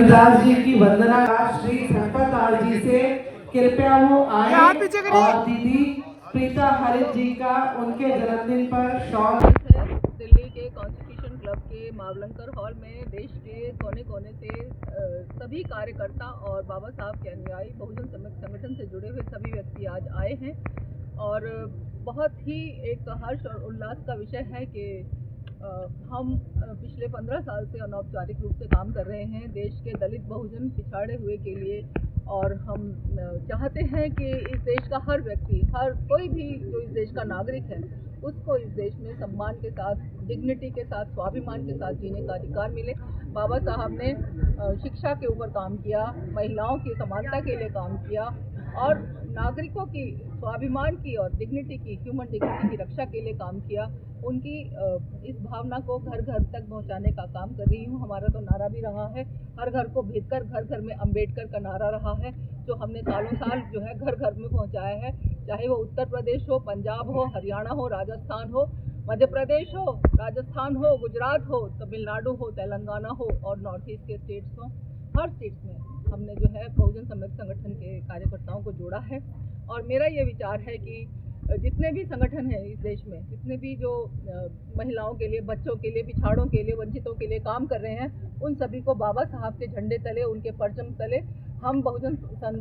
दास जी की वंदना श्री संपतलाल जी से कृपया वो आए और दीदी प्रीता हरित जी का उनके जन्मदिन पर शॉल दिल्ली के कॉन्स्टिट्यूशन क्लब के मावलंकर हॉल में देश के कोने कोने से सभी कार्यकर्ता और बाबा साहब के अनुयायी बहुजन संगठन से जुड़े हुए सभी व्यक्ति आज आए हैं और बहुत ही एक हर्ष और उल्लास का विषय है कि हम पिछले 15 साल से अनौपचारिक रूप से काम कर रहे हैं देश के दलित बहुजन पिछाड़े हुए के लिए और हम चाहते हैं कि इस देश का हर व्यक्ति, हर कोई भी जो इस देश का नागरिक है, उसको इस देश में सम्मान के साथ, डिग्निटी के साथ, स्वाभिमान के साथ जीने का अधिकार मिले। बाबा साहब ने शिक्षा के ऊपर काम किया, महिलाओं की समानता के लिए काम किया और नागरिकों की स्वाभिमान की और डिग्निटी की, ह्यूमन डिग्निटी की रक्षा के लिए काम किया। उनकी इस भावना को घर घर तक पहुंचाने का काम कर रही हूँ। हमारा तो नारा भी रहा है, हर घर को भेजकर घर घर में अम्बेडकर का नारा रहा है, जो हमने सालों साल जो है घर घर में पहुंचाया है। चाहे वो उत्तर प्रदेश हो, पंजाब हो, हरियाणा हो, राजस्थान हो, मध्य प्रदेश हो, राजस्थान हो, गुजरात हो, तमिलनाडु हो, तेलंगाना हो और नॉर्थ ईस्ट के स्टेट्स हो, हर स्टेट्स में हमने जो है बहुजन संगठन के कार्यकर्ताओं को जोड़ा है। और मेरा ये विचार है कि जितने भी संगठन हैं इस देश में, जितने भी जो महिलाओं के लिए, बच्चों के लिए, पिछाड़ों के लिए, वंचितों के लिए काम कर रहे हैं, उन सभी को बाबा साहब के झंडे तले, उनके परचम तले हम बहुजन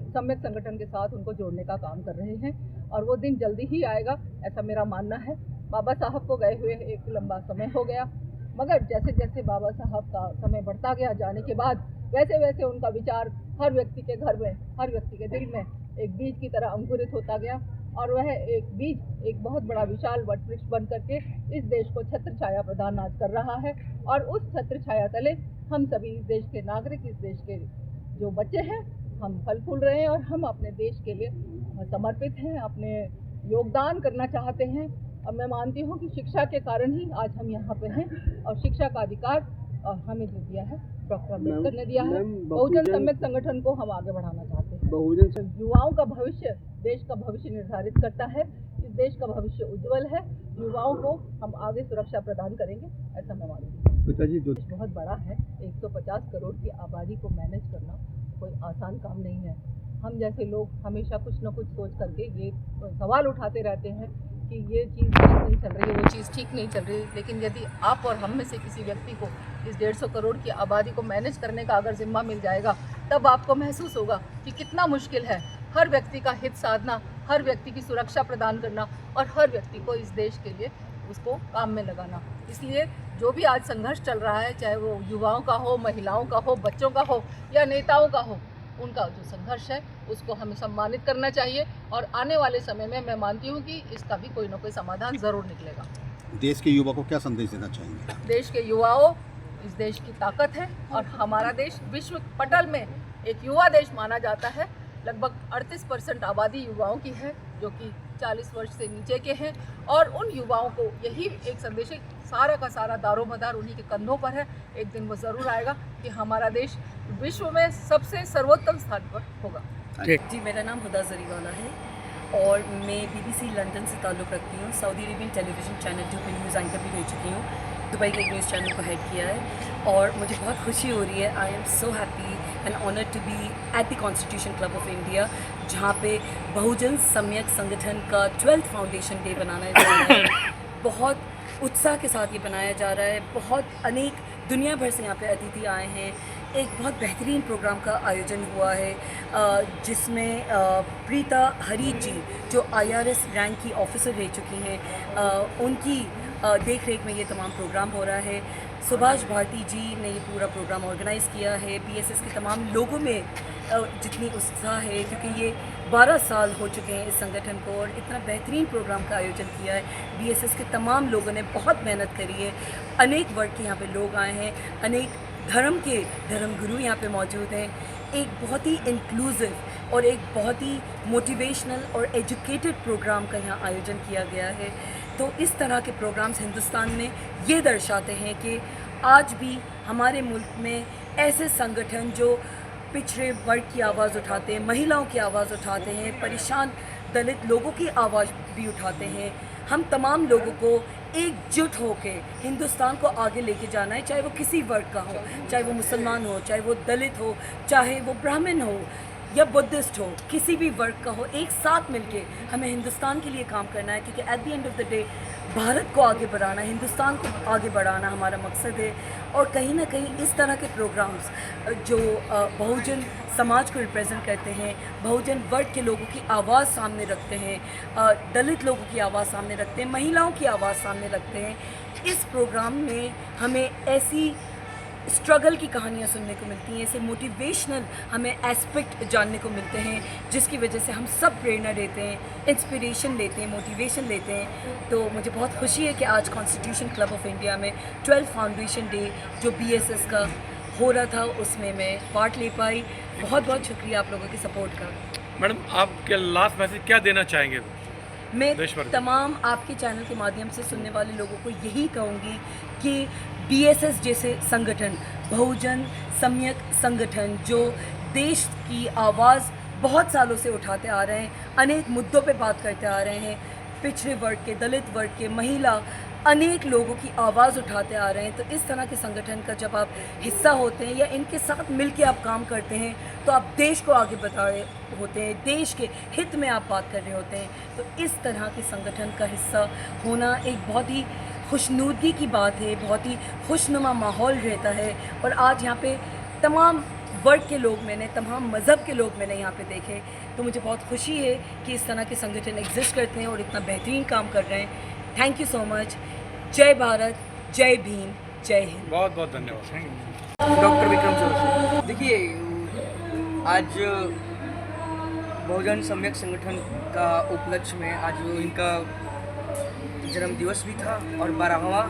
सम्यक संगठन के साथ उनको जोड़ने का काम कर रहे हैं और वो दिन जल्दी ही आएगा, ऐसा मेरा मानना है। बाबा साहब को गए हुए एक लंबा समय हो गया, मगर जैसे जैसे बाबा साहब का समय बढ़ता गया, जाने के बाद वैसे वैसे उनका विचार हर व्यक्ति के घर में, हर व्यक्ति के दिल में एक बीज की तरह अंकुरित होता गया और वह एक बीज एक बहुत बड़ा विशाल वटवृक्ष बन करके इस देश को छत्र छाया प्रदान आज कर रहा है। और उस छत्र छाया तले हम सभी इस देश के नागरिक, इस देश के जो बच्चे हैं, हम फल फूल रहे हैं और हम अपने देश के लिए समर्पित हैं, अपने योगदान करना चाहते हैं। और मैं मानती हूँ कि शिक्षा के कारण ही आज हम यहाँ पे हैं और शिक्षा का अधिकार हमें जो दिया है डॉक्टर अम्बेडकर ने दिया है। बहुजन सम्यक संगठन को हम आगे बढ़ाना चाहते हैं। युवाओं का भविष्य देश का भविष्य निर्धारित करता है। इस देश का भविष्य उज्जवल है। युवाओं को हम आगे सुरक्षा प्रदान करेंगे, ऐसा मैं मानती हूँ। पिताजी जो बहुत बड़ा है, 150 करोड़ की आबादी को मैनेज करना कोई आसान काम नहीं है। हम जैसे लोग हमेशा कुछ न कुछ सोच करके ये सवाल उठाते रहते हैं कि ये चीज़ ठीक नहीं चल रही है, वो चीज़ ठीक नहीं चल रही, लेकिन यदि आप और हम में से किसी व्यक्ति को इस 150 करोड़ की आबादी को मैनेज करने का अगर जिम्मा मिल जाएगा, तब आपको महसूस होगा कि कितना मुश्किल है हर व्यक्ति का हित साधना, हर व्यक्ति की सुरक्षा प्रदान करना और हर व्यक्ति को इस देश के लिए उसको काम में लगाना। इसलिए जो भी आज संघर्ष चल रहा है, चाहे वो युवाओं का हो, महिलाओं का हो, बच्चों का हो या नेताओं का हो, उनका जो संघर्ष है उसको हमें सम्मानित करना चाहिए और आने वाले समय में मैं मानती हूँ कि इसका भी कोई ना कोई समाधान ज़रूर निकलेगा। देश के युवा को क्या संदेश देना चाहेंगे? देश के युवाओं, इस देश की ताकत है और हमारा देश विश्व पटल में एक युवा देश माना जाता है। लगभग 38% आबादी युवाओं की है, जो कि 40 वर्ष से नीचे के हैं और उन युवाओं को यही एक संदेश है, सारा का सारा दारोमदार उन्हीं के कंधों पर है। एक दिन वो ज़रूर आएगा कि हमारा देश विश्व में सबसे सर्वोत्तम स्थान पर होगा। जी, मेरा नाम हुदा जरीवाला है और मैं BBC लंदन से ताल्लुक़ रखती हूँ। सऊदी अरेबियन टेलीविज़न चैनल 2 पे न्यूज़ एंकर भी रह चुकी हूँ। दुबई के एक न्यूज़ चैनल को हेड किया है और मुझे बहुत खुशी हो रही है। I am so happy and honoured to be at the Constitution Club of India, जहाँ पे बहुजन सम्यक संगठन का 12th फाउंडेशन डे बनाना जा रहा है। बहुत उत्साह के साथ ये बनाया जा रहा है। बहुत अनेक दुनिया भर से यहाँ पे अतिथि आए हैं। एक बहुत बेहतरीन प्रोग्राम का आयोजन हुआ है जिसमें प्रीता हरीत जी, जो IRS रैंक की ऑफिसर रह चुकी हैं, उनकी देख रेख में ये तमाम प्रोग्राम हो रहा है। सुभाष भारती जी ने ये पूरा प्रोग्राम ऑर्गेनाइज़ किया है। BSS के तमाम लोगों में जितनी उत्साह है, क्योंकि ये 12 साल हो चुके हैं इस संगठन को और इतना बेहतरीन प्रोग्राम का आयोजन किया है। BSS के तमाम लोगों ने बहुत मेहनत करी है। अनेक वर्ग के यहाँ पे लोग आए हैं, अनेक धर्म के धर्मगुरु यहाँ पे मौजूद हैं। एक बहुत ही इंक्लूसिव और एक बहुत ही मोटिवेशनल और एजुकेटेड प्रोग्राम का यहाँ आयोजन किया गया है। तो इस तरह के प्रोग्राम्स हिंदुस्तान में ये दर्शाते हैं कि आज भी हमारे मुल्क में ऐसे संगठन जो पिछड़े वर्ग की आवाज़ उठाते हैं, महिलाओं की आवाज़ उठाते हैं, परेशान दलित लोगों की आवाज़ भी उठाते हैं, हम तमाम लोगों को एकजुट होकर हिंदुस्तान को आगे लेके जाना है, चाहे वो किसी वर्ग का हो, चाहे वो मुसलमान हो, चाहे वो दलित हो, चाहे वो ब्राह्मण हो या बुद्धिस्ट हो, किसी भी वर्ग का हो, एक साथ मिलके हमें हिंदुस्तान के लिए काम करना है, क्योंकि at the end of the day Bharat को आगे बढ़ाना, हिंदुस्तान को आगे बढ़ाना हमारा मकसद है। और कहीं ना कहीं इस तरह के प्रोग्राम्स जो बहुजन समाज को रिप्रेजेंट करते हैं, बहुजन वर्ग के लोगों की आवाज़ सामने रखते हैं, दलित लोगों की आवाज़ सामने रखते हैं, महिलाओं की आवाज़ सामने रखते हैं, इस प्रोग्राम में हमें ऐसी स्ट्रगल की कहानियाँ सुनने को मिलती हैं, ऐसे मोटिवेशनल हमें एस्पेक्ट जानने को मिलते हैं, जिसकी वजह से हम सब प्रेरणा लेते हैं, इंस्पिरेशन लेते हैं, मोटिवेशन लेते हैं। तो मुझे बहुत खुशी है कि आज कॉन्स्टिट्यूशन क्लब ऑफ इंडिया में 12 फाउंडेशन डे जो BSS का हो रहा था, उसमें मैं पार्ट ले पाई। बहुत बहुत शुक्रिया आप लोगों की सपोर्ट का। मैडम, आप क्या लास्ट मैसेज क्या देना चाहेंगे? मैं तमाम आपके चैनल के माध्यम से सुनने वाले लोगों को यही कहूँगी कि BSS जैसे संगठन, बहुजन सम्यक संगठन, जो देश की आवाज़ बहुत सालों से उठाते आ रहे हैं, अनेक मुद्दों पे बात करते आ रहे हैं, पिछड़े वर्ग के, दलित वर्ग के, महिला, अनेक लोगों की आवाज़ उठाते आ रहे हैं। तो इस तरह के संगठन का जब आप हिस्सा होते हैं या इनके साथ मिलके आप काम करते हैं, तो आप देश को आगे बढ़ा रहे होते हैं, देश के हित में आप बात कर रहे होते हैं। तो इस तरह के संगठन का हिस्सा होना एक बहुत ही खुशनुदी की बात है, बहुत ही खुशनुमा माहौल रहता है। और आज यहाँ पे तमाम वर्ग के लोग मैंने, तमाम मज़हब के लोग मैंने यहाँ पे देखे, तो मुझे बहुत खुशी है कि इस तरह के संगठन एग्जिस्ट करते हैं और इतना बेहतरीन काम कर रहे हैं। Thank you so much. जय भारत, जय भीम, जय हिंद। बहुत बहुत धन्यवाद। डॉक्टर विक्रम चौरसिया। देखिए, आज बहुजन सम्यक संगठन का उपलक्ष्य में आज इनका जन्म दिवस भी था और 12वां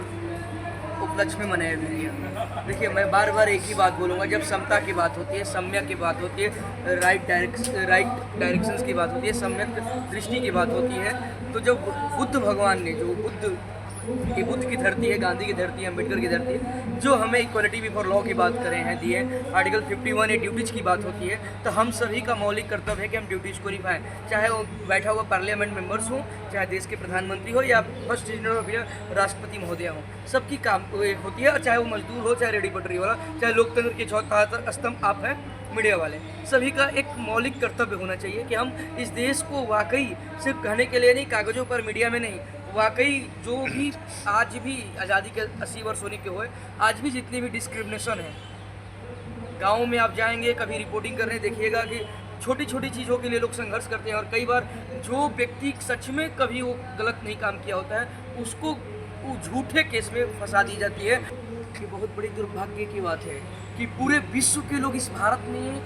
उपलक्ष्य में मनाया भी गया। देखिए, मैं बार बार एक ही बात बोलूँगा, जब समता की बात होती है, सम्यक की बात होती है, राइट डायरेक्शंस की बात होती है, सम्यक दृष्टि की बात होती है, तो जब बुद्ध भगवान ने, जो बुद्ध की धरती है, गांधी की धरती है, अम्बेडकर की धरती है, जो हमें इक्वलिटी बिफोर लॉ की बात करें हैं, दी है, आर्टिकल 51 ये ड्यूटीज़ की बात होती है, तो हम सभी का मौलिक कर्तव्य है कि हम ड्यूटीज़ को निभाएं, चाहे वो बैठा हुआ पार्लियामेंट मेंबर्स हो, चाहे देश के प्रधानमंत्री हो, या फर्स्ट जनरल या राष्ट्रपति महोदय हो, सबकी काम होती है। और चाहे वो मजदूर हो, चाहे रेडी पटरी वाला, चाहे लोकतंत्र के चौथा स्तंभ आप हैं, मीडिया वाले, सभी का एक मौलिक कर्तव्य होना चाहिए कि हम इस देश को वाकई सिर्फ कहने के लिए नहीं, कागज़ों पर, मीडिया में नहीं, वाकई जो भी आज भी आज़ादी के 80 वर्ष होने के हुए, आज भी जितनी भी डिस्क्रिमिनेशन है, गाँव में आप जाएंगे, कभी रिपोर्टिंग करने देखिएगा कि छोटी छोटी चीज़ों के लिए लोग संघर्ष करते हैं, और कई बार जो व्यक्ति सच में कभी वो गलत नहीं काम किया होता है, उसको वो झूठे केस में फंसा दी जाती है। ये बहुत बड़ी दुर्भाग्य की बात है कि पूरे विश्व के लोग इस भारत में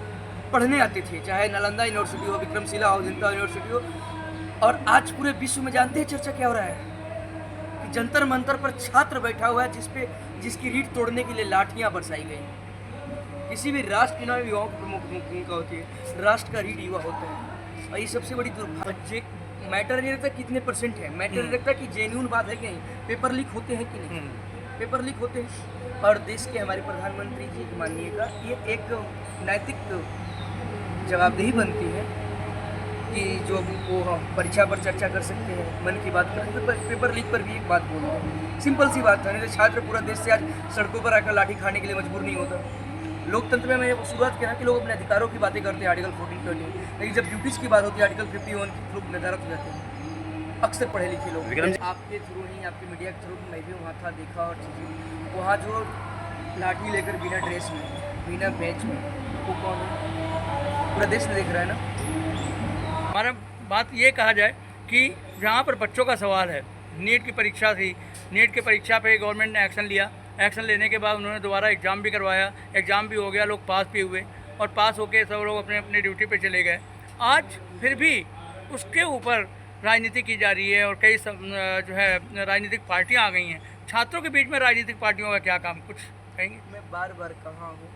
पढ़ने आते थे, चाहे नालंदा यूनिवर्सिटी हो, विक्रमशिला हो, जनता यूनिवर्सिटी हो, और आज पूरे विश्व में जानते हैं चर्चा क्या हो रहा है कि जंतर मंतर पर छात्र बैठा हुआ है, जिसकी रीढ़ तोड़ने के लिए लाठियां बरसाई गई। किसी भी राष्ट्र की ना युवाओं की प्रमुख भूमिका होती है, राष्ट्र का रीढ़ युवा होता है, और ये सबसे बड़ी दुर्भाग्य। मैटर नहीं रखता कितने % है, मैटर रखता कि जेन्युइन बात है कि नहीं, पेपर लीक होते हैं कि नहीं, पेपर लीक होते हैं। और देश के हमारे प्रधानमंत्री जी माननीय का ये एक नैतिक जवाबदेही बनती है कि जो वो परीक्षा पर चर्चा कर सकते हैं, मन की बात करें, तो पेपर लीक पर भी एक बात बोलते हैं, सिंपल सी बात है। नहीं तो छात्र पूरा देश से आज सड़कों पर आकर लाठी खाने के लिए मजबूर नहीं होता। लोकतंत्र में मैं शुरुआत किया ना कि लोग अपने अधिकारों की बातें करते हैं, आर्टिकल 14-20, लेकिन जब ड्यूटीज़ की बात होती है, आर्टिकल 51 के थ्रू निर्धारित हो जाते हैं, अक्सर पढ़े लिखे लोग। आपके थ्रू ही, आपके मीडिया के थ्रू मैं भी वहाँ था, देखा, और चीज़ें वहाँ जो लाठी लेकर बिना ड्रेस में, बिना बैच में, वो कौन है? पूरा देश में देख रहा है ना। हमारा बात ये कहा जाए कि जहाँ पर बच्चों का सवाल है, नीट की परीक्षा थी, नीट की परीक्षा पे गवर्नमेंट ने एक्शन लिया, एक्शन लेने के बाद उन्होंने दोबारा एग्ज़ाम भी करवाया, एग्ज़ाम भी हो गया, लोग पास भी हुए, और पास होके सब लोग अपने अपने ड्यूटी पे चले गए। आज फिर भी उसके ऊपर राजनीति की जा रही है, और कई जो है राजनीतिक पार्टियाँ आ गई हैं। छात्रों के बीच में राजनीतिक पार्टियों का क्या काम, कुछ कहेंगे? मैं बार बार कहा हूँ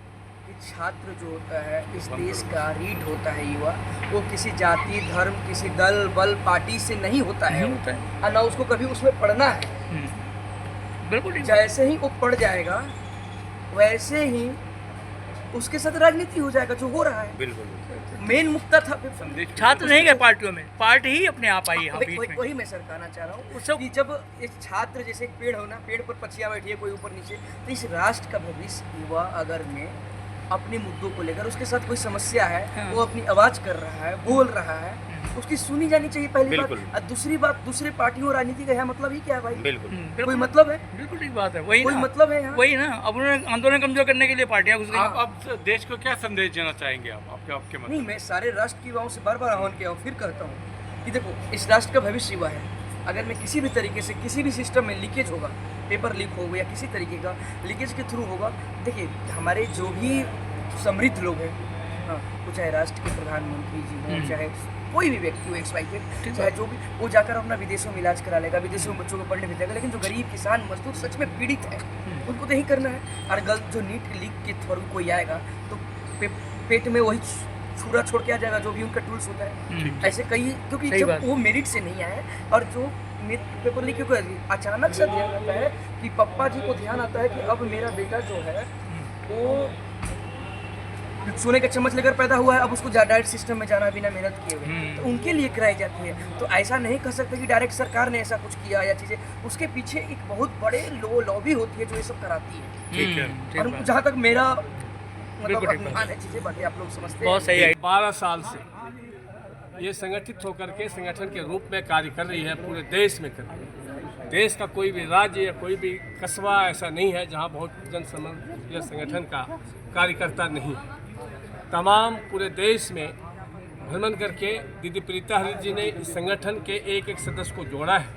कि छात्र जो होता है इस देश का रीढ़ होता है, युवा, वो किसी जाति, धर्म, किसी दल, बल, पार्टी से नहीं होता है, और ना उसको कभी उसमें पढ़ना है। बिल्कुल, जैसे ही वो पढ़ जाएगा वैसे ही उसके साथ राजनीति हो जाएगा, जो हो रहा है। बिल्कुल। मेन मुद्दा था छात्र नहीं गए पार्टियों में, पार्टी ही अपने आप आई यहाँ बीच में। वही मैं सर कहना चाह रहा हूँ उससे- कि जब एक छात्र जैसे एक पेड़ हो ना, पेड़ पर पक्षियाँ बैठी है, कोई ऊपर नीचे, तो इस राष्ट्र का भविष्य युवा अगर में अपने मुद्दों को लेकर उसके साथ कोई समस्या है, हाँ। वो अपनी आवाज कर रहा है, बोल रहा है, उसकी सुनी जानी चाहिए पहली बात। और दूसरी बात, दूसरे पार्टियों और राजनीति का यहाँ मतलब ही क्या है भाई? कोई मतलब है? बिल्कुल ठीक बात है, वही कोई ना, मतलब है यहाँ? वही ना। अब उन्होंने आंदोलन कमजोर करने के लिए पार्टियां घुस गई। अब देश को क्या संदेश देना चाहेंगे आप, आपके मत? नहीं, मैं सारे राष्ट्र के युवाओं से बार बार आह्वान किया हूँ, फिर कहता हूँ कि देखो, इस राष्ट्र का भविष्य युवा है। अगर मैं किसी भी तरीके से किसी भी सिस्टम में लीकेज होगा, पेपर लीक होगा या किसी तरीके का लीकेज के थ्रू होगा, देखिए हमारे जो भी समृद्ध लोग हैं, हाँ, वो चाहे राष्ट्र के प्रधानमंत्री जी हों, चाहे कोई भी व्यक्ति हो, एक्सपाइटेड, चाहे जो भी, वो जाकर अपना विदेशों में इलाज करा लेगा, विदेशों में बच्चों को पढ़ने भेजेगा, लेकिन जो गरीब किसान मजदूर सच में पीड़ित है, उनको तो यही करना है। और गलत जो नीट लीक के थ्रू कोई आएगा तो पेट में वही छुरा छोड़ के आ जाएगा, जो भी उनका टूल्स होता है। ऐसे कई, क्योंकि जब वो मेरिट से नहीं आए और जो पेपर लीक क्यों अचानक से ध्यान आता है कि पप्पा जी को ध्यान आता है कि अब मेरा बेटा जो है वो सोने का चम्मच लेकर पैदा हुआ है, अब उसको डाइट सिस्टम में जाना बिना मेहनत किए हुए, तो उनके लिए कराई जाती है। तो ऐसा नहीं कह सकते कि डायरेक्ट सरकार ने ऐसा कुछ किया या चीज़ें, उसके पीछे एक बहुत बड़े लॉबी होती है जो ये सब कराती है। ठीक है। और जहाँ तक मेरा मतलब अनुमान है, चीज़ें बाकी आप लोग समझते हैं। बहुत सही है। 12 साल से ये संगठित होकर के संगठन के रूप में कार्य कर रही है, पूरे देश में कर रही है। देश का कोई भी राज्य या कोई भी कस्बा ऐसा नहीं है जहाँ बहुत जन या संगठन का कार्यकर्ता नहीं है। तमाम पूरे देश में भ्रमण करके दीदी प्रीता हरित जी ने इस संगठन के एक एक सदस्य को जोड़ा है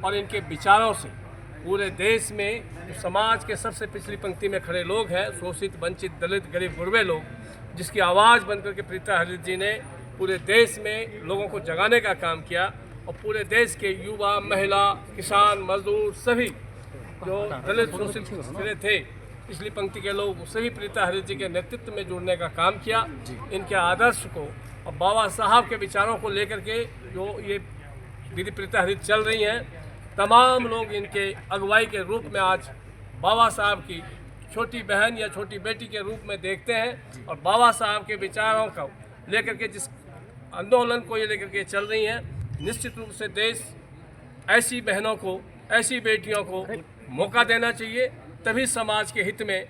और इनके विचारों से पूरे देश में जो समाज के सबसे पिछली पंक्ति में खड़े लोग हैं, शोषित, वंचित, दलित, गरीब, गुरबे लोग, जिसकी आवाज़ बनकर के प्रीता हरित जी ने पूरे देश में लोगों को जगाने का काम किया और पूरे देश के युवा, महिला, किसान, मजदूर सभी जो दलित शोषित फिरे थे, पिछली पंक्ति के लोग, सभी प्रीता हरित जी के नेतृत्व में जुड़ने का काम किया। इनके आदर्श को और बाबा साहब के विचारों को लेकर के जो ये दीदी प्रीता हरित चल रही हैं, तमाम लोग इनके अगुवाई के रूप में आज बाबा साहब की छोटी बहन या छोटी बेटी के रूप में देखते हैं और बाबा साहब के विचारों को लेकर के जिस आंदोलन को ये लेकर के चल रही हैं, निश्चित रूप से देश ऐसी बहनों को, ऐसी बेटियों को मौका देना चाहिए। तभी समाज के हित में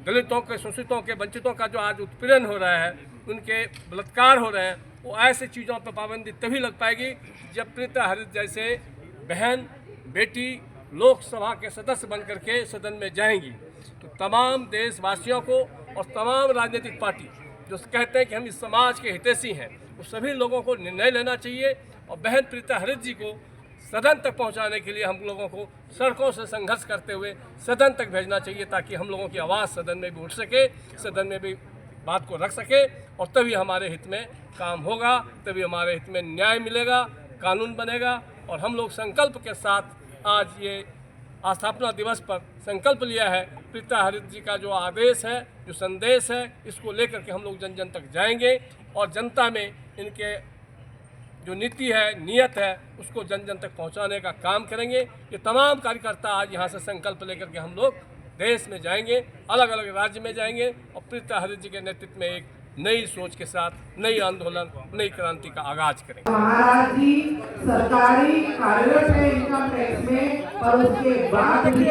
दलितों के, शोषितों के, वंचितों का जो आज उत्पीड़न हो रहा है, उनके बलात्कार हो रहे हैं, वो ऐसे चीज़ों पर पाबंदी तभी लग पाएगी जब प्रीता हरित जैसे बहन, बेटी लोकसभा के सदस्य बन करके सदन में जाएंगी। तो तमाम देशवासियों को और तमाम राजनीतिक पार्टी जो कहते हैं कि हम इस समाज के हितैषी हैं, वो सभी लोगों को निर्णय लेना चाहिए और बहन प्रीता हरित जी को सदन तक पहुंचाने के लिए हम लोगों को सड़कों से संघर्ष करते हुए सदन तक भेजना चाहिए, ताकि हम लोगों की आवाज़ सदन में भी उठ सके, सदन में भी बात को रख सके और तभी हमारे हित में काम होगा, तभी हमारे हित में न्याय मिलेगा, कानून बनेगा। और हम लोग संकल्प के साथ आज ये स्थापना दिवस पर संकल्प लिया है, प्रीता हरित जी का जो आदेश है, जो संदेश है, इसको लेकर के हम लोग जन जन तक जाएंगे और जनता में इनके जो नीति है, नियत है, उसको जन जन तक पहुंचाने का काम करेंगे। ये तमाम कार्यकर्ता आज यहाँ से संकल्प लेकर के हम लोग देश में जाएंगे, अलग अलग राज्य में जाएंगे और प्रीता हरित जी के नेतृत्व में एक नई सोच के साथ नई आंदोलन, नई क्रांति का आगाज करेंगे। महाराज जी सरकारी कार्यरत है इनकम टैक्स में, और उसके बाद भी